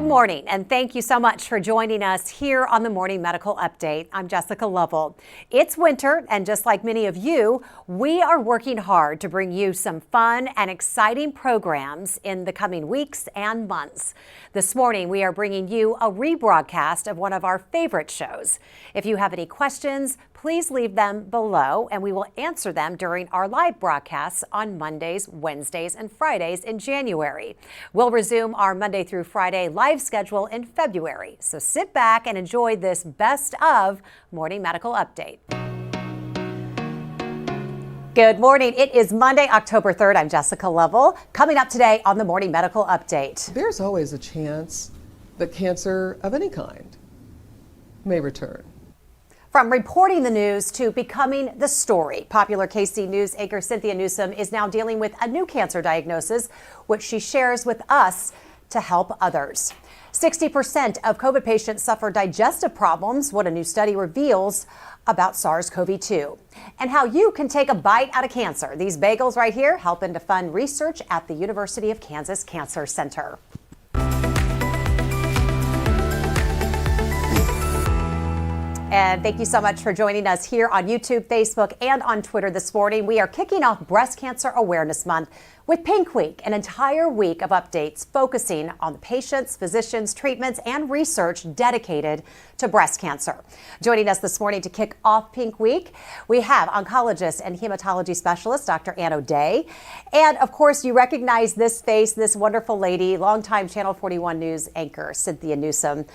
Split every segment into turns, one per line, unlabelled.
morning, and thank you so much for joining us here on the Morning Medical Update. I'm Jessica Lovell. It's winter, and just like many of you, we are working hard to bring you some fun and exciting programs in the coming weeks and months. This morning, we are bringing you a rebroadcast of one of our favorite shows. If you have any questions, please leave them below, and we will answer them during our live broadcasts on Mondays, Wednesdays, and Fridays in January. We'll resume our Monday through Friday live schedule in February, so sit back and enjoy this best of Morning Medical Update. Good morning. It is Monday, October 3rd. I'm Jessica Lovell. Coming up today on the Morning Medical Update.
There's always a chance that cancer of any kind may return.
From reporting the news to becoming the story, popular KC News anchor Cynthia Newsome is now dealing with a new cancer diagnosis, which she shares with us to help others. 60% of COVID patients suffer digestive problems, what a new study reveals about SARS-CoV-2. And how you can take a bite out of cancer. These bagels right here helping to fund research at the University of Kansas Cancer Center. And thank you so much for joining us here on YouTube, Facebook, and on Twitter this morning. We are kicking off Breast Cancer Awareness Month with Pink Week, an entire week of updates focusing on the patients, physicians, treatments, and research dedicated to breast cancer. Joining us this morning to kick off Pink Week, we have oncologist and hematology specialist, Dr. Ann O'Day. And of course, you recognize this face, this wonderful lady, longtime Channel 41 News anchor, Cynthia Newsome,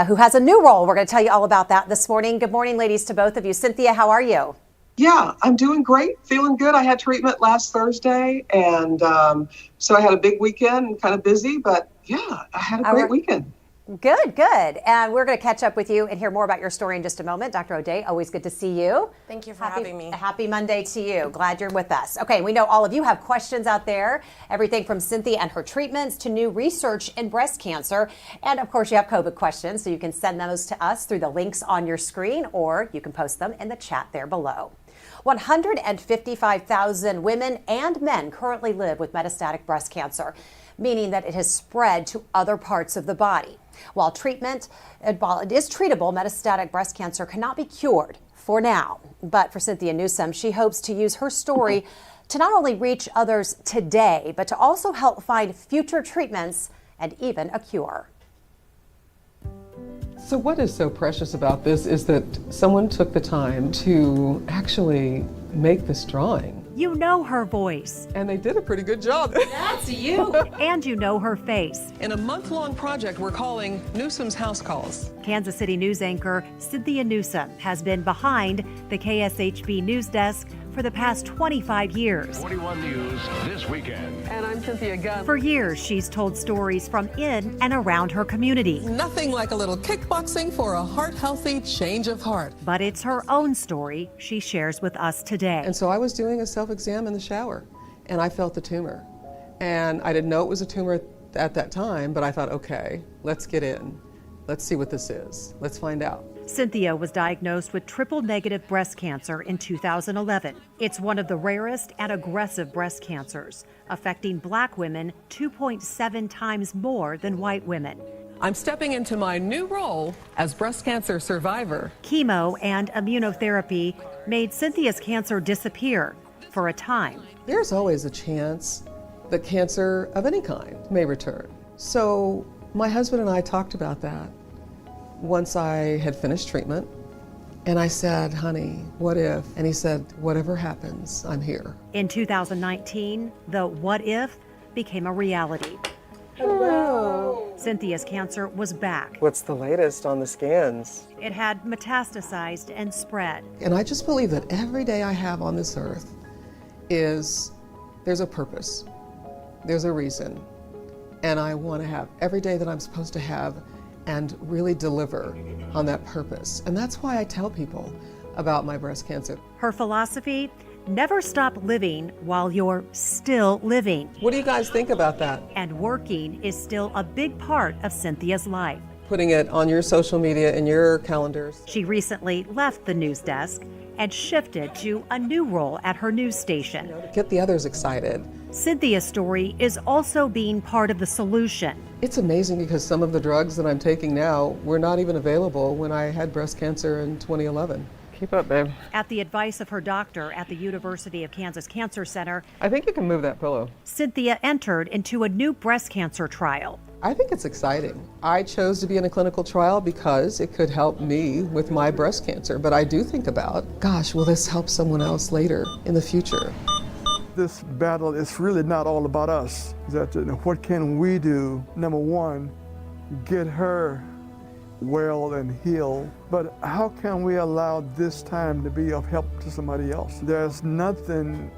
who has a new role. We're going to tell you all about that this morning. Good morning, ladies, to both of you. Cynthia, how are you?
Yeah, I'm doing great, feeling good. I had treatment last Thursday, and so I had a big weekend and kind of busy, but yeah, I had a great weekend.
Good, good. And we're going to catch up with you and hear more about your story in just a moment. Dr. O'Day, always good to see you.
Thank you for having me.
Happy Monday to you. Glad you're with us. Okay, we know all of you have questions out there, everything from Cynthia and her treatments to new research in breast cancer. And of course, you have COVID questions, so you can send those to us through the links on your screen, or you can post them in the chat there below. 155,000 women and men currently live with metastatic breast cancer, meaning that it has spread to other parts of the body. While it is treatable, metastatic breast cancer cannot be cured for now. But for Cynthia Newsome, she hopes to use her story to not only reach others today, but to also help find future treatments and even a cure.
So what is so precious about this is that someone took the time to actually make this drawing.
You know her voice.
And they did a pretty good job.
That's you.
And you know her face.
In a month-long project we're calling Newsome's House Calls.
Kansas City News anchor Cynthia Newsome has been behind the KSHB news desk for the past 25 years.
41 News this weekend.
And I'm Cynthia Gunn.
For years, she's told stories from in and around her community.
Nothing like a little kickboxing for a heart-healthy change of heart.
But it's her own story she shares with us today.
And so I was doing a self-exam in the shower, and I felt the tumor. And I didn't know it was a tumor at that time, but I thought, okay, let's get in. Let's see what this is. Let's find out.
Cynthia was diagnosed with triple-negative breast cancer in 2011. It's one of the rarest and aggressive breast cancers, affecting Black women 2.7 times more than white women.
I'm stepping into my new role as breast cancer survivor.
Chemo and immunotherapy made Cynthia's cancer disappear for a time.
There's always a chance that cancer of any kind may return. So my husband and I talked about that once I had finished treatment, and I said, honey, what if? And he said, whatever happens, I'm here.
In 2019, the what if became a reality.
Hello.
Cynthia's cancer was back.
What's the latest on the scans?
It had metastasized and spread.
And I just believe that every day I have on this earth there's a purpose, there's a reason, and I want to have every day that I'm supposed to have and really deliver on that purpose. And that's why I tell people about my breast cancer.
Her philosophy, never stop living while you're still living.
What do you guys think about that?
And working is still a big part of Cynthia's life.
Putting it on your social media and your calendars.
She recently left the news desk and shifted to a new role at her news station.
Get the others excited.
Cynthia's story is also being part of the solution.
It's amazing because some of the drugs that I'm taking now were not even available when I had breast cancer in 2011.
Keep up, babe.
At the advice of her doctor at the University of Kansas Cancer Center,
I think you can move that pillow.
Cynthia entered into a new breast cancer trial.
I think it's exciting. I chose to be in a clinical trial because it could help me with my breast cancer, but I do think about, gosh, will this help someone else later in the future?
This battle is really not all about us. That what can we do? Number one, get her well and healed. But how can we allow this time to be of help to somebody else? There's nothing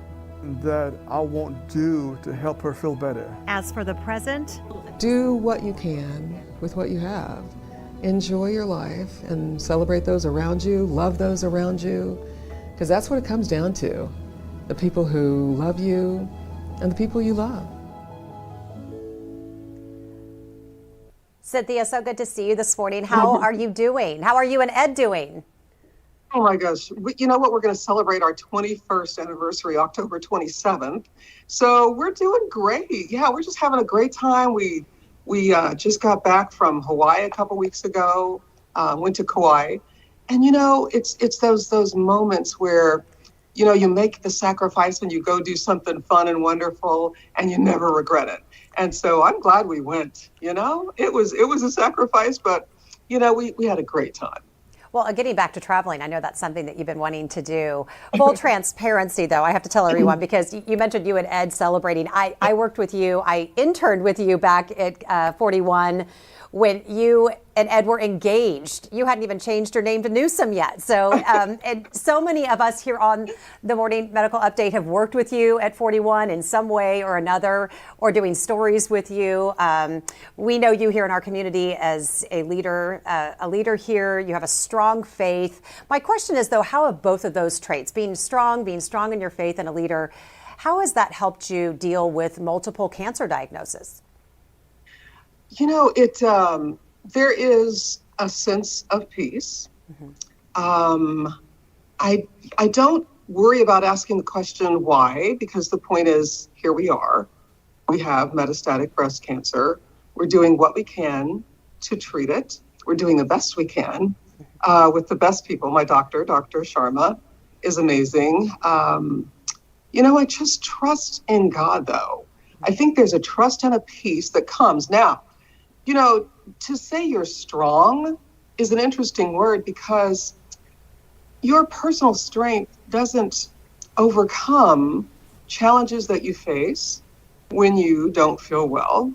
that I won't do to help her feel better.
As for the present,
Do what you can with what you have. Enjoy your life and celebrate those around you, love those around you, because that's what it comes down to. The people who love you and the people you love.
Cynthia, so good to see you this morning. How are you doing? How are you and Ed doing?
Oh my gosh. You know what? We're going to celebrate our 21st anniversary, October 27th. So we're doing great. Yeah, we're just having a great time. We just got back from Hawaii a couple weeks ago, went to Kauai. And it's those moments where, you make the sacrifice and you go do something fun and wonderful and you never regret it. And so I'm glad we went, it was a sacrifice, but we had a great time.
Well, getting back to traveling, I know that's something that you've been wanting to do. Full transparency, though, I have to tell everyone, because you mentioned you and Ed celebrating. I worked with you. I interned with you back at 41 when you and Ed were engaged. You hadn't even changed your name to Newsome yet. So, and so many of us here on the Morning Medical Update have worked with you at 41 in some way or another, or doing stories with you. We know you here in our community as a leader here. You have a strong faith. My question is, though, how have both of those traits, being strong in your faith and a leader, how has that helped you deal with multiple cancer diagnoses?
There is a sense of peace. Mm-hmm. I don't worry about asking the question why, because the point is, here we are. We have metastatic breast cancer. We're doing what we can to treat it. We're doing the best we can with the best people. My doctor, Dr. Sharma, is amazing. I just trust in God, though. I think there's a trust and a peace that comes. Now, to say you're strong is an interesting word, because your personal strength doesn't overcome challenges that you face when you don't feel well,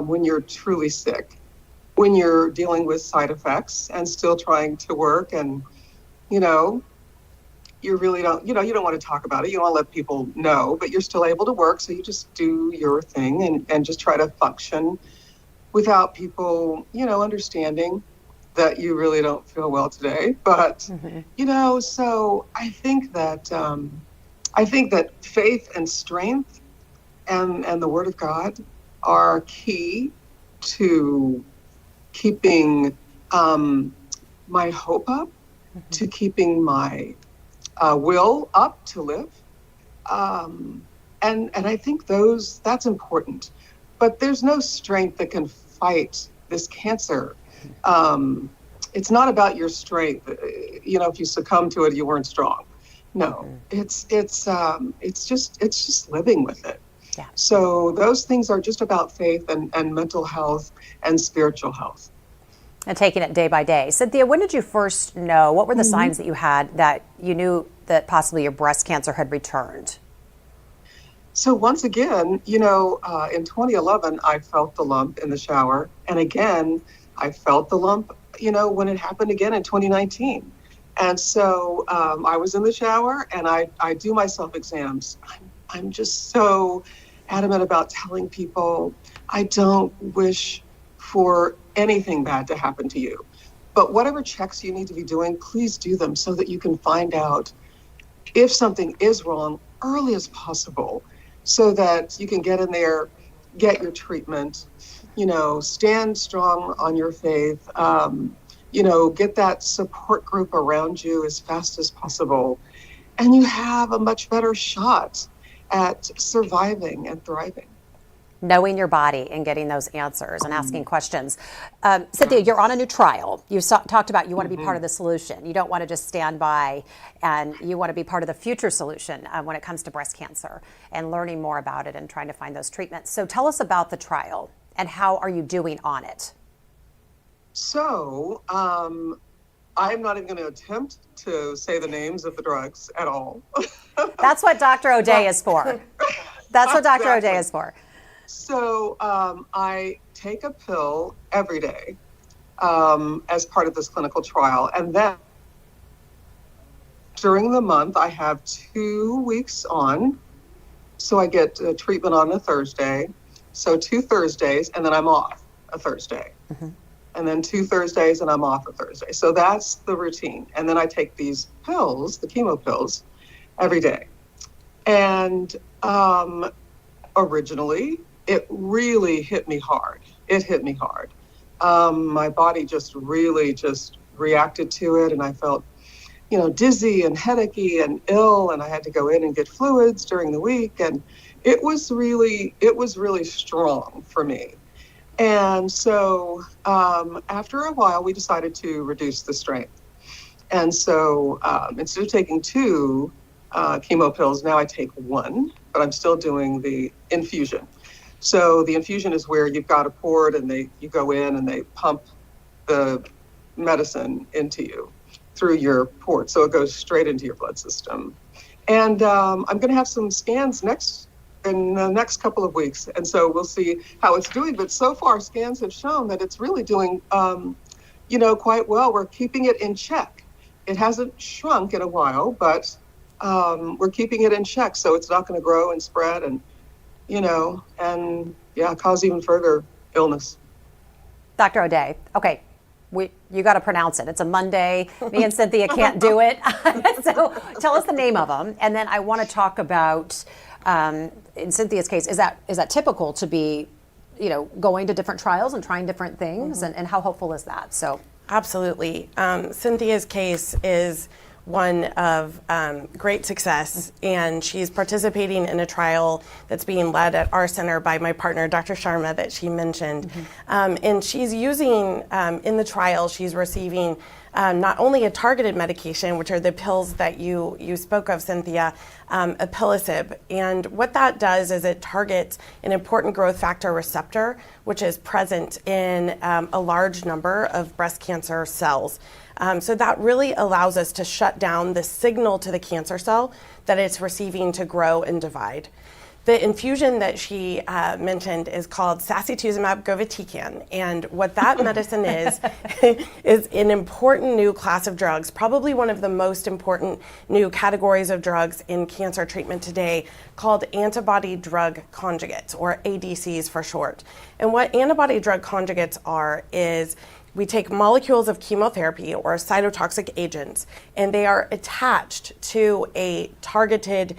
when you're truly sick, when you're dealing with side effects and still trying to work, and, you really don't, you don't want to talk about it. You don't want to let people know, but you're still able to work. So you just do your thing and just try to function without people, understanding that you really don't feel well today. But, so I think that faith and strength and the Word of God are key to keeping my hope up, to keeping my will up to live. And I think that's important. But there's no strength that can fight this cancer. It's not about your strength. If you succumb to it, you weren't strong. No, it's just living with it.
Yeah.
So those things are just about faith and mental health and spiritual health.
And taking it day by day. Cynthia, when did you first know? What were the signs that you had that you knew that possibly your breast cancer had returned?
So once again, in 2011, I felt the lump in the shower. And again, I felt the lump, when it happened again in 2019. And so I was in the shower and I do my self-exams. I'm just so adamant about telling people I don't wish for anything bad to happen to you. But whatever checks you need to be doing, please do them so that you can find out if something is wrong early as possible, so that you can get in there, get your treatment, stand strong on your faith, get that support group around you as fast as possible. And you have a much better shot at surviving and thriving.
knowing your body and getting those answers and asking questions. Cynthia, you're on a new trial. You talked about you want to be part of the solution. You don't want to just stand by, and you want to be part of the future solution when it comes to breast cancer and learning more about it and trying to find those treatments. So tell us about the trial and how are you doing on it?
So I'm not even going to attempt to say the names of the drugs at all.
That's what Dr. O'Day is for. That's what Dr. O'Day is for.
So I take a pill every day as part of this clinical trial. And then during the month, I have 2 weeks on. So I get treatment on a Thursday. So 2 Thursdays, and then I'm off a Thursday. And then 2 Thursdays, and I'm off a Thursday. So that's the routine. And then I take these pills, the chemo pills, every day. And originally, it really hit me hard. It hit me hard. My body just really just reacted to it, and I felt, dizzy and headachy and ill, and I had to go in and get fluids during the week, and it was really strong for me. And so after a while, we decided to reduce the strength. And so instead of taking 2 chemo pills, now I take 1, but I'm still doing the infusion. So the infusion is where you've got a port and you go in and they pump the medicine into you through your port. So it goes straight into your blood system. And I'm going to have some scans in the next couple of weeks. And so we'll see how it's doing. But so far, scans have shown that it's really doing, quite well. We're keeping it in check. It hasn't shrunk in a while, but we're keeping it in check. So it's not going to grow and spread and cause even further illness.
Dr. O'Day, okay, you got to pronounce it. It's a Monday. Me and Cynthia can't do it. So tell us the name of them. And then I want to talk about, in Cynthia's case, is that typical to be, going to different trials and trying different things? And how hopeful is that? So
Absolutely. Cynthia's case is one of great success, and she's participating in a trial that's being led at our center by my partner, Dr. Sharma, that she mentioned. And she's using, in the trial, she's receiving not only a targeted medication, which are the pills that you spoke of, Cynthia, Apillicib. And what that does is it targets an important growth factor receptor, which is present in a large number of breast cancer cells. So that really allows us to shut down the signal to the cancer cell that it's receiving to grow and divide. The infusion that she mentioned is called sacituzumab govitecan, and what that medicine is an important new class of drugs, probably one of the most important new categories of drugs in cancer treatment today, called antibody-drug conjugates, or ADCs for short. And what antibody-drug conjugates are is we take molecules of chemotherapy or cytotoxic agents, and they are attached to a targeted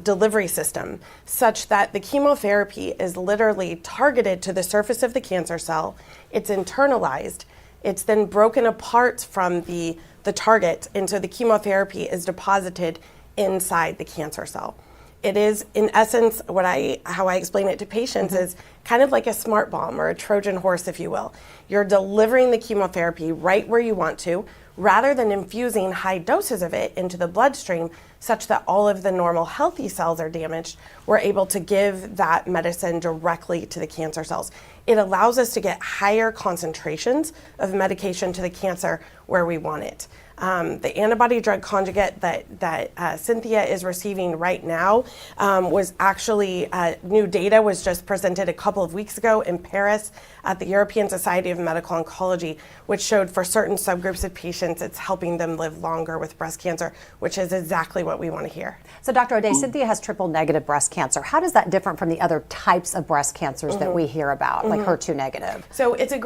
delivery system such that the chemotherapy is literally targeted to the surface of the cancer cell. It's internalized. It's then broken apart from the target, and so the chemotherapy is deposited inside the cancer cell. It is, in essence, how I explain it to patients is kind of like a smart bomb or a Trojan horse, if you will. You're delivering the chemotherapy right where you want to, rather than infusing high doses of it into the bloodstream such that all of the normal healthy cells are damaged. We're able to give that medicine directly to the cancer cells. It allows us to get higher concentrations of medication to the cancer where we want it. The antibody drug conjugate that Cynthia is receiving right now was actually, new data was just presented a couple of weeks ago in Paris at the European Society of Medical Oncology, which showed for certain subgroups of patients it's helping them live longer with breast cancer, which is exactly what we want to hear.
So Dr. O'Day, Cynthia has triple negative breast cancer. How does that differ from the other types of breast cancers that we hear about, like HER2 negative?
So it's a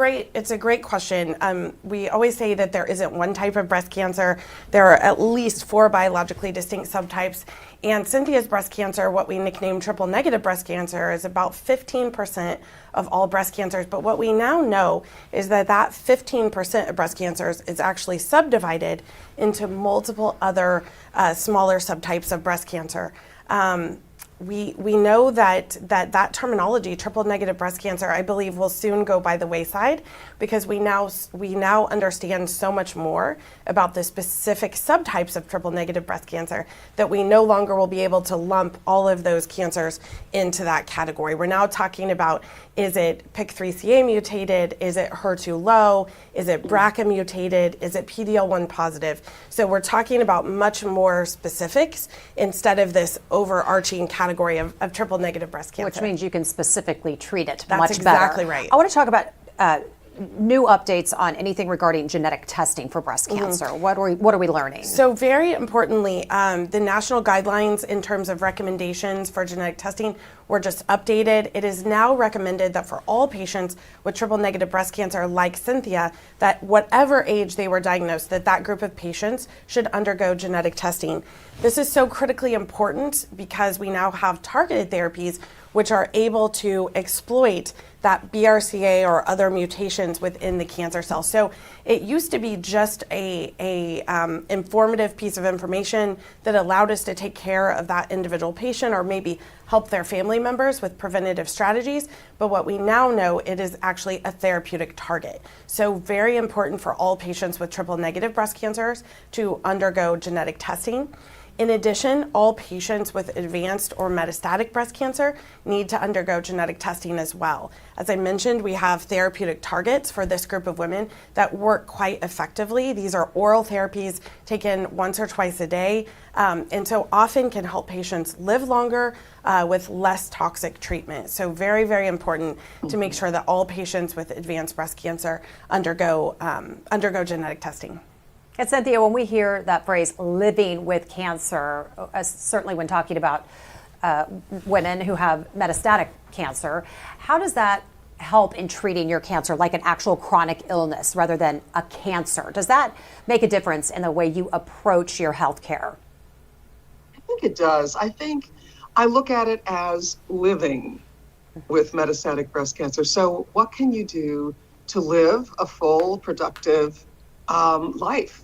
great question. We always say that there isn't one type of breast cancer. There are at least 4 biologically distinct subtypes. And Cynthia's breast cancer, what we nickname triple negative breast cancer, is about 15% of all breast cancers. But what we now know is that 15% of breast cancers is actually subdivided into multiple other smaller subtypes of breast cancer. we know that terminology, triple negative breast cancer, I believe will soon go by the wayside, because we now understand so much more about the specific subtypes of triple negative breast cancer that we no longer will be able to lump all of those cancers into that category. We're now talking about, is it PIK3CA mutated? Is it HER2 low? Is it BRCA mutated? Is it PD-L1 positive? So we're talking about much more specifics instead of this overarching category of triple negative breast cancer.
Which means you can specifically treat it
That's
much
exactly
better.
right.
I want to talk about new updates on anything regarding genetic testing for breast cancer. What are we learning?
So very importantly, the national guidelines in terms of recommendations for genetic testing were just updated. It is now recommended that for all patients with triple negative breast cancer like Cynthia, that whatever age they were diagnosed, that group of patients should undergo genetic testing. This is so critically important because we now have targeted therapies which are able to exploit that BRCA or other mutations within the cancer cell. So it used to be just a informative piece of information that allowed us to take care of that individual patient or maybe help their family members with preventative strategies. But what we now know, it is actually a therapeutic target. So very important for all patients with triple negative breast cancers to undergo genetic testing. In addition, all patients with advanced or metastatic breast cancer need to undergo genetic testing as well. As I mentioned, we have therapeutic targets for this group of women that work quite effectively. These are oral therapies taken once or twice a day, and so often can help patients live longer with less toxic treatment. So very, very important to make sure that all patients with advanced breast cancer undergo genetic testing.
And Cynthia, when we hear that phrase living with cancer, certainly when talking about women who have metastatic cancer, how does that help in treating your cancer like an actual chronic illness rather than a cancer? Does that make a difference in the way you approach your health care?
I think it does. I think I look at it as living with metastatic breast cancer. So what can you do to live a full, productive life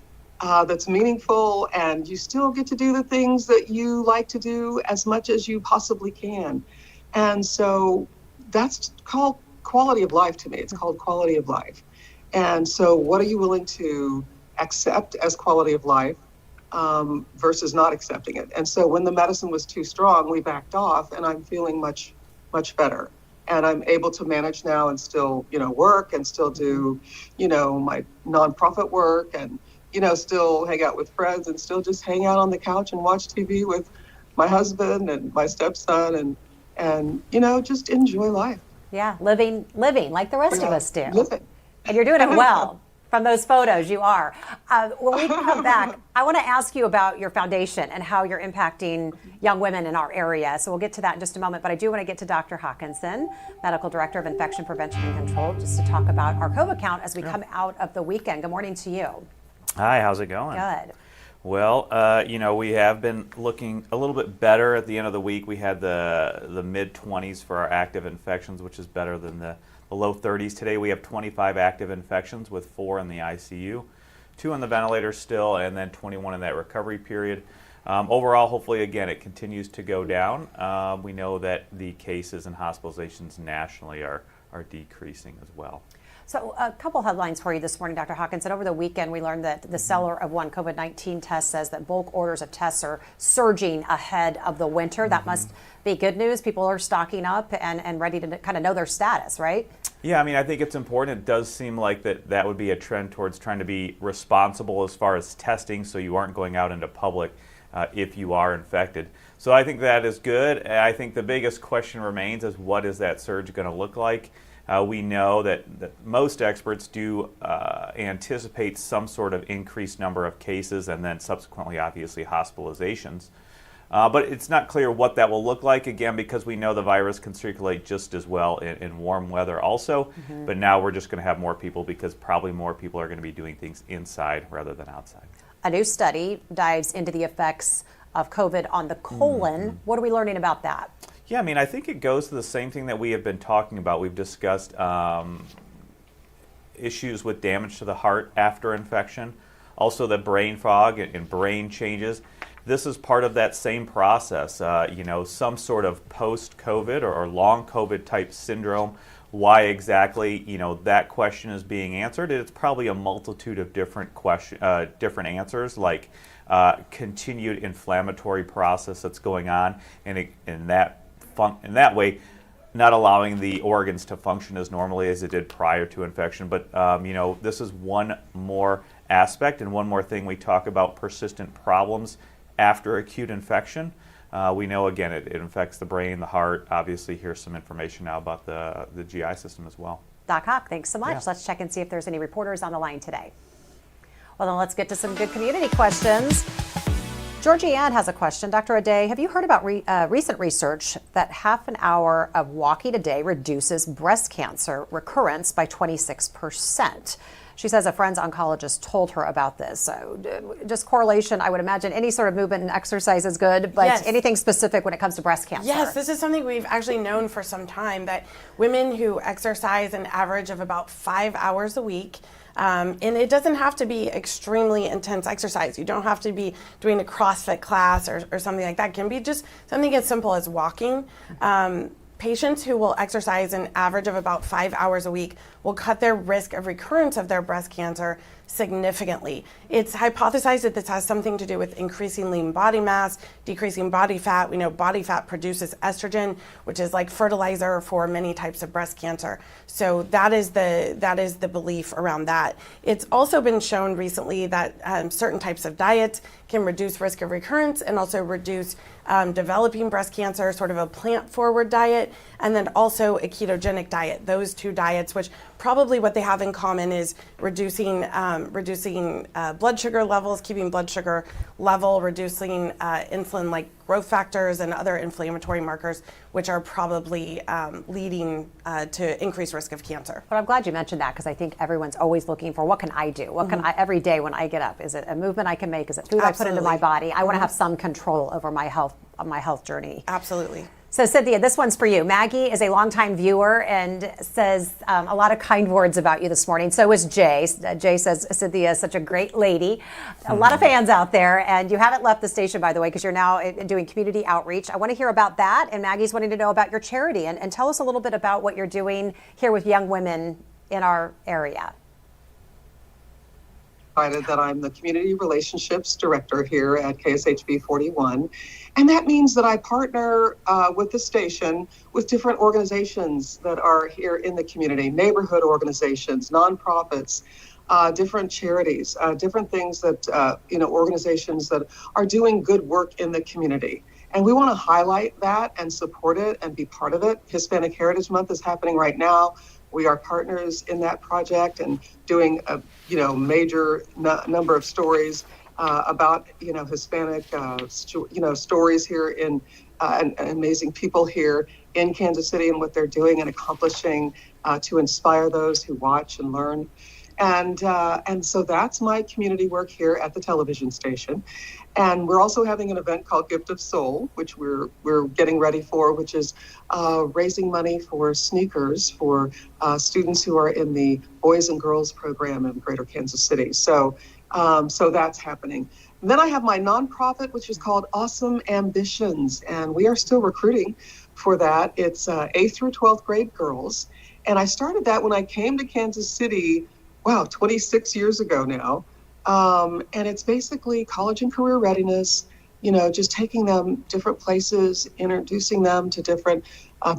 that's meaningful, and you still get to do the things that you like to do as much as you possibly can? And so that's called quality of life to me. It's called quality of life. And so what are you willing to accept as quality of life versus not accepting it? And so when the medicine was too strong, we backed off, and I'm feeling much, much better. And I'm able to manage now and still, work and still do, my nonprofit work and, still hang out with friends and still just hang out on the couch and watch TV with my husband and my stepson and just enjoy life.
Yeah, living like the rest of us do.
Living.
And you're doing it well. From those photos, you are. When we come back, I want to ask you about your foundation and how you're impacting young women in our area. So we'll get to that in just a moment. But I do want to get to Dr. Hawkinson, Medical Director of Infection Prevention and Control, just to talk about our COVID count as we come out of the weekend. Good morning to you.
Hi, how's it going?
Good.
Well, we have been looking a little bit better at the end of the week. We had the mid-20s for our active infections, which is better than the low 30s. Today we have 25 active infections with 4 in the ICU, 2 on the ventilator still, and then 21 in that recovery period. Overall, hopefully, again, it continues to go down. We know that the cases and hospitalizations nationally are decreasing as well.
So a couple headlines for you this morning, Dr. Hawkinson. Over the weekend, we learned that the seller of one COVID-19 test says that bulk orders of tests are surging ahead of the winter. That must be good news. People are stocking up and ready to kind of know their status, right?
Yeah, I think it's important. It does seem like that would be a trend towards trying to be responsible as far as testing, so you aren't going out into public if you are infected. So I think that is good. I think the biggest question remains is what is that surge going to look like? We know that most experts do anticipate some sort of increased number of cases and then subsequently, obviously, hospitalizations. But it's not clear what that will look like, again, because we know the virus can circulate just as well in warm weather also. But now we're just going to have more people because probably more people are going to be doing things inside rather than outside.
A new study dives into the effects of COVID on the colon. What are we learning about that?
Yeah, I think it goes to the same thing that we have been talking about. We've discussed issues with damage to the heart after infection, also the brain fog and brain changes. this is part of that same process. Some sort of post-COVID or long COVID type syndrome. Why exactly, that question is being answered. It's probably a multitude of different different answers, like continued inflammatory process that's going on, and in that way, not allowing the organs to function as normally as it did prior to infection. But this is one more aspect and one more thing we talk about: persistent problems after acute infection. We know, again, it affects the brain, the heart. Obviously, here's some information now about the GI system as well.
Doc Hawk, thanks so much.
Yeah.
Let's check and see if there's any reporters on the line today. Well, then let's get to some good community questions. Georgianne has a question. Dr. Aday, have you heard about recent research that half an hour of walking a day reduces breast cancer recurrence by 26%? She says a friend's oncologist told her about this. So just correlation, I would imagine any sort of movement and exercise is good, but
Yes.
anything specific when it comes to breast cancer?
Yes, this is something we've actually known for some time, that women who exercise an average of about 5 hours a week, and it doesn't have to be extremely intense exercise. You don't have to be doing a CrossFit class or something like that. It can be just something as simple as walking. Patients who will exercise an average of about 5 hours a week will cut their risk of recurrence of their breast cancer significantly. It's hypothesized that this has something to do with increasing lean body mass, decreasing body fat. We know body fat produces estrogen, which is like fertilizer for many types of breast cancer. So that is the belief around that. It's also been shown recently that certain types of diets can reduce risk of recurrence and also reduce developing breast cancer, sort of a plant-forward diet, and then also a ketogenic diet. Those two diets, which probably what they have in common is reducing blood sugar levels, keeping blood sugar level, reducing insulin-like growth factors and other inflammatory markers, which are probably leading to increased risk of cancer.
But I'm glad you mentioned that, because I think everyone's always looking for, what can I do? What can I, every day when I get up? Is it a movement I can make? Is it food I put into my body? I want to have some control over my health journey.
Absolutely.
So Cynthia, this one's for you. Maggie is a longtime viewer and says a lot of kind words about you this morning. So is Jay. Jay says Cynthia is such a great lady. A lot of fans out there, and you haven't left the station, by the way, because you're now doing community outreach. I want to hear about that, and Maggie's wanting to know about your charity, and tell us a little bit about what you're doing here with young women in our area.
That I'm the Community Relationships Director here at KSHB 41. And that means that I partner with the station with different organizations that are here in the community, neighborhood organizations, nonprofits, different charities, different things that, organizations that are doing good work in the community. And we want to highlight that and support it and be part of it. Hispanic Heritage Month is happening right now. We are partners in that project and doing a major number of stories about Hispanic stories here in and amazing people here in Kansas City and what they're doing and accomplishing to inspire those who watch and learn. And so that's my community work here at the television station. And we're also having an event called Gift of Soul, which we're getting ready for, which is raising money for sneakers for students who are in the Boys and Girls program in Greater Kansas City. So that's happening. And then I have my nonprofit, which is called Awesome Ambitions, and we are still recruiting for that. It's 8th through 12th grade girls. And I started that when I came to Kansas City, 26 years ago now. And it's basically college and career readiness, just taking them different places, introducing them to different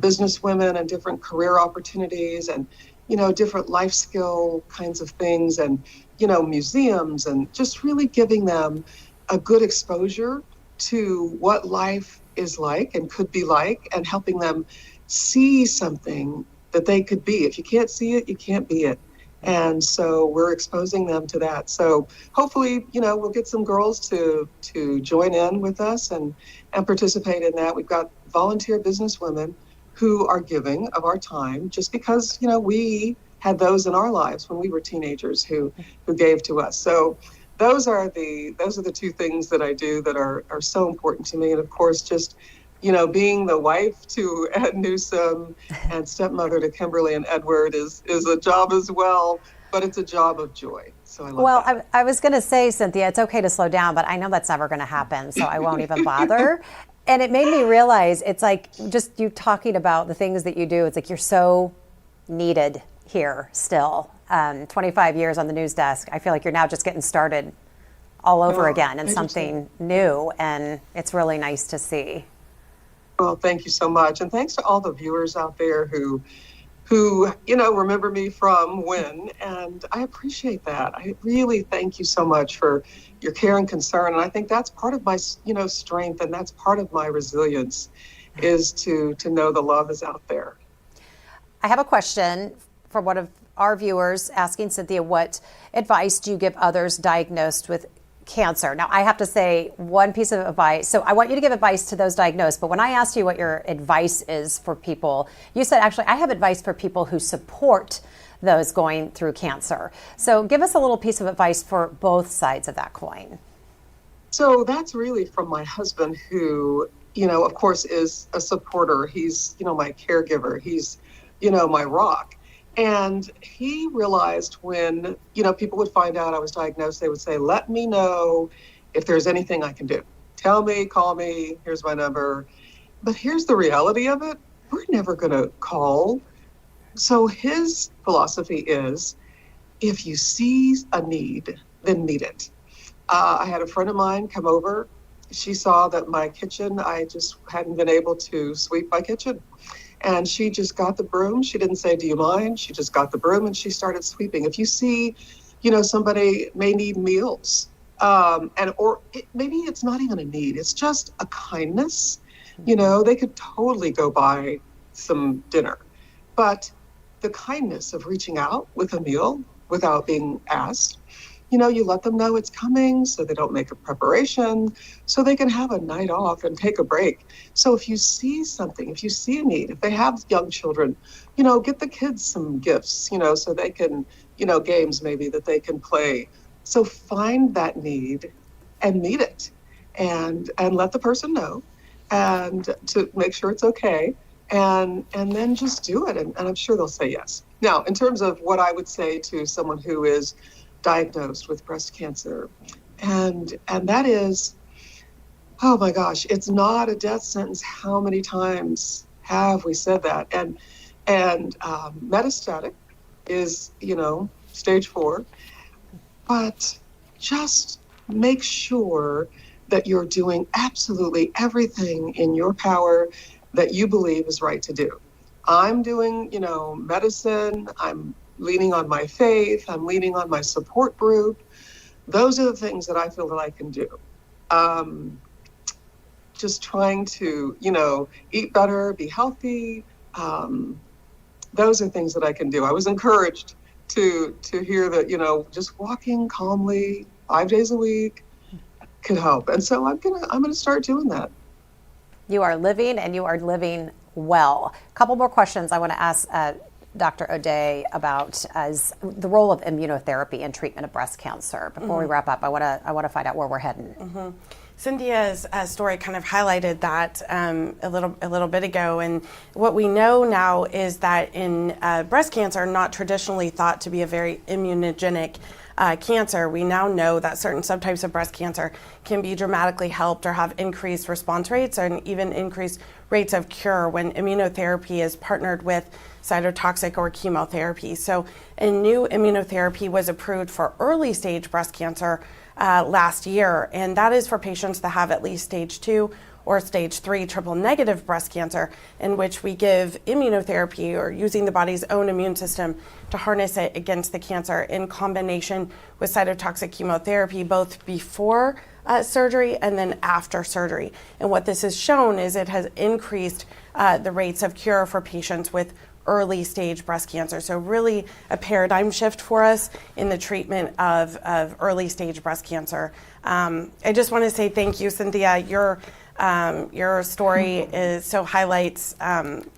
business women and different career opportunities and, different life skill kinds of things and, museums, and just really giving them a good exposure to what life is like and could be like, and helping them see something that they could be. If you can't see it, you can't be it. And so we're exposing them to that. So hopefully, we'll get some girls to join in with us and participate in that. We've got volunteer businesswomen who are giving of our time just because, we had those in our lives when we were teenagers who gave to us. So those are the two things that I do that are so important to me. And of course, just being the wife to Ed Newsome and stepmother to Kimberly and Edward is a job as well. but it's a job of joy. So I love
Well,
that.
I was going to say, Cynthia, it's okay to slow down, but I know that's never going to happen, so I won't even bother. And it made me realize it's like just you talking about the things that you do. It's like you're so needed here still. 25 years on the news desk. I feel like you're now just getting started all over again and something new, and it's really nice to see.
Well, thank you so much. And thanks to all the viewers out there who remember me from when, and I appreciate that. I really thank you so much for your care and concern. And I think that's part of my, strength, and that's part of my resilience is to know the love is out there.
I have a question for one of our viewers asking Cynthia, what advice do you give others diagnosed with cancer? Now, I have to say one piece of advice. So I want you to give advice to those diagnosed, but when I asked you what your advice is for people, you said, actually, I have advice for people who support those going through cancer. So give us a little piece of advice for both sides of that coin.
So that's really from my husband, who, of course, is a supporter. He's, my caregiver. He's, my rock. And he realized when, people would find out I was diagnosed, they would say, let me know if there's anything I can do. Tell me, call me, here's my number. But here's the reality of it. We're never going to call. So his philosophy is, if you see a need, then meet it. I had a friend of mine come over. She saw that my kitchen, I just hadn't been able to sweep my kitchen. And she just got the broom. She didn't say, do you mind? She just got the broom and she started sweeping. If you see, somebody may need meals, maybe it's not even a need. It's just a kindness. They could totally go buy some dinner. But the kindness of reaching out with a meal without being asked, you let them know it's coming so they don't make a preparation, so they can have a night off and take a break. So if you see something, if you see a need, if they have young children, get the kids some gifts, so they can, games maybe that they can play. So find that need and meet it and let the person know and to make sure it's okay. And then just do it. And I'm sure they'll say yes. Now, in terms of what I would say to someone who is diagnosed with breast cancer, and that is, oh my gosh, it's not a death sentence. How many times have we said that? And metastatic is, stage 4, but just make sure that you're doing absolutely everything in your power that you believe is right to do. I'm doing, medicine. I'm leaning on my faith. I'm leaning on my support group. Those are the things that I feel that I can do. Just trying to, eat better, be healthy. Those are things that I can do. I was encouraged to hear that, just walking calmly 5 days a week could help. And so I'm gonna start doing that.
You are living, and you are living well. A couple more questions I want to ask Dr. O'Day about as the role of immunotherapy in treatment of breast cancer. Before we wrap up, I want to find out where we're heading.
Cynthia's story kind of highlighted that a little bit ago, and what we know now is that in breast cancer, not traditionally thought to be a very immunogenic cancer, we now know that certain subtypes of breast cancer can be dramatically helped or have increased response rates and even increased rates of cure when immunotherapy is partnered with cytotoxic or chemotherapy. So a new immunotherapy was approved for early stage breast cancer last year, and that is for patients that have at least stage 2 or stage 3 triple negative breast cancer, in which we give immunotherapy or using the body's own immune system to harness it against the cancer in combination with cytotoxic chemotherapy, both before surgery and then after surgery. And what this has shown is it has increased the rates of cure for patients with early stage breast cancer. So really a paradigm shift for us in the treatment of early stage breast cancer. I just want to say thank you, Cynthia. Your story highlights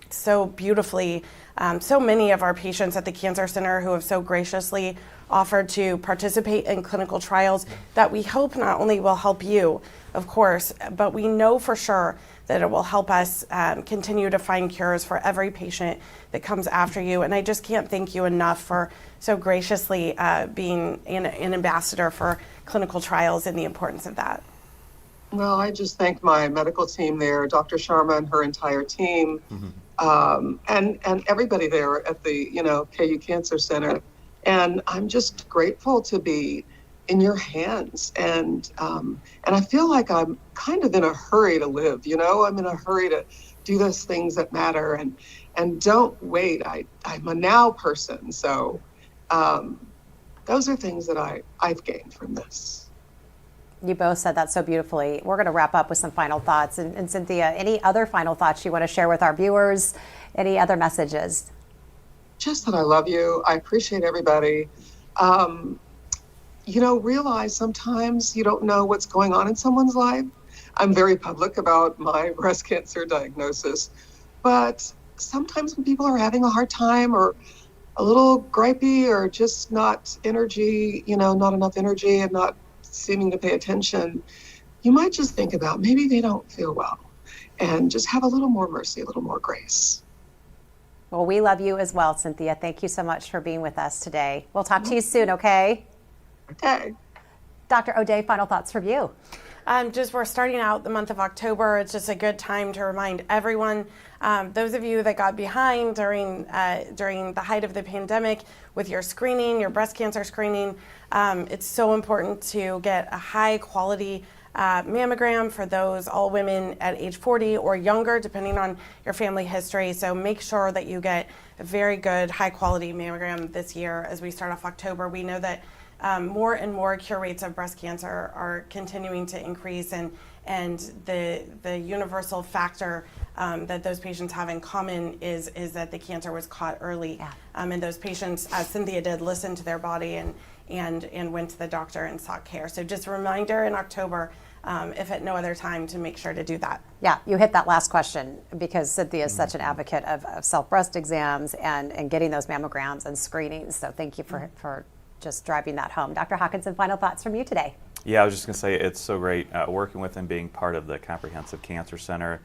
so beautifully so many of our patients at the Cancer Center who have so graciously offered to participate in clinical trials that we hope not only will help you, of course, but we know for sure that it will help us continue to find cures for every patient that comes after you. And I just can't thank you enough for so graciously being an ambassador for clinical trials and the importance of that.
Well, I just thank my medical team there, Dr. Sharma and her entire team, and everybody there at the KU Cancer Center. And I'm just grateful to be in your hands. And I feel like I'm kind of in a hurry to live. I'm in a hurry to do those things that matter, and don't wait. I'm a now person, so those are things that I've gained from this.
You both said that so beautifully. We're going to wrap up with some final thoughts. And Cynthia, any other final thoughts you want to share with our viewers? Any other messages?
Just that I love you. I appreciate everybody. Realize sometimes you don't know what's going on in someone's life. I'm very public about my breast cancer diagnosis, but sometimes when people are having a hard time or a little gripey or just not enough energy and not seeming to pay attention, you might just think about maybe they don't feel well, and just have a little more mercy, a little more grace.
Well, we love you as well, Cynthia. Thank you so much for being with us today. We'll talk to you soon, okay?
Okay.
Dr. O'Day, final thoughts from you.
We're starting out the month of October. It's just a good time to remind everyone, those of you that got behind during the height of the pandemic with your screening, your breast cancer screening, it's so important to get a high quality mammogram for all women at age 40 or younger, depending on your family history. So make sure that you get a very good high quality mammogram this year as we start off October. We know that more and more cure rates of breast cancer are continuing to increase, and the universal factor that those patients have in common is that the cancer was caught early.
Yeah.
And those patients, as Cynthia did, listened to their body and went to the doctor and sought care. So just a reminder in October, if at no other time, to make sure to do that.
Yeah, you hit that last question because Cynthia is such an advocate of self-breast exams and getting those mammograms and screenings. So thank you for just driving that home. Dr. Hawkinson, final thoughts from you today.
Yeah, I was just going to say it's so great working with and being part of the Comprehensive Cancer Center.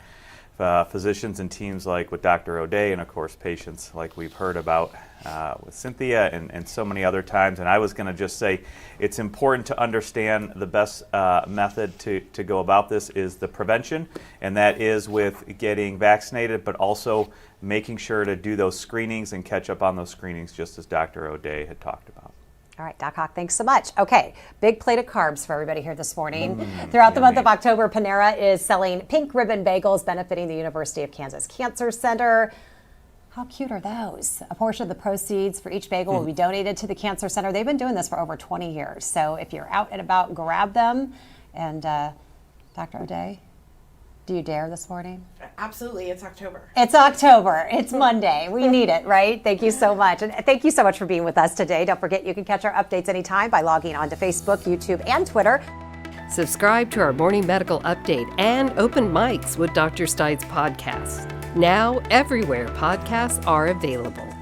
Physicians and teams like with Dr. O'Day, and of course patients like we've heard about with Cynthia and so many other times. And I was going to just say it's important to understand the best method to go about this is the prevention, and that is with getting vaccinated, but also making sure to do those screenings and catch up on those screenings, just as Dr. O'Day had talked about.
All right, Doc Hawk, thanks so much. Okay, big plate of carbs for everybody here this morning. Throughout the month of October, Panera is selling pink ribbon bagels benefiting the University of Kansas Cancer Center. How cute are those? A portion of the proceeds for each bagel will be donated to the Cancer Center. They've been doing this for over 20 years. So if you're out and about, grab them. And Dr. O'Day, do you dare this morning?
Absolutely, it's October.
It's October. It's Monday. We need it, right? Thank you so much. And thank you so much for being with us today. Don't forget, you can catch our updates anytime by logging on to Facebook, YouTube, and Twitter.
Subscribe to our morning medical update and Open Mics with Dr. Stites podcast. Now, everywhere podcasts are available.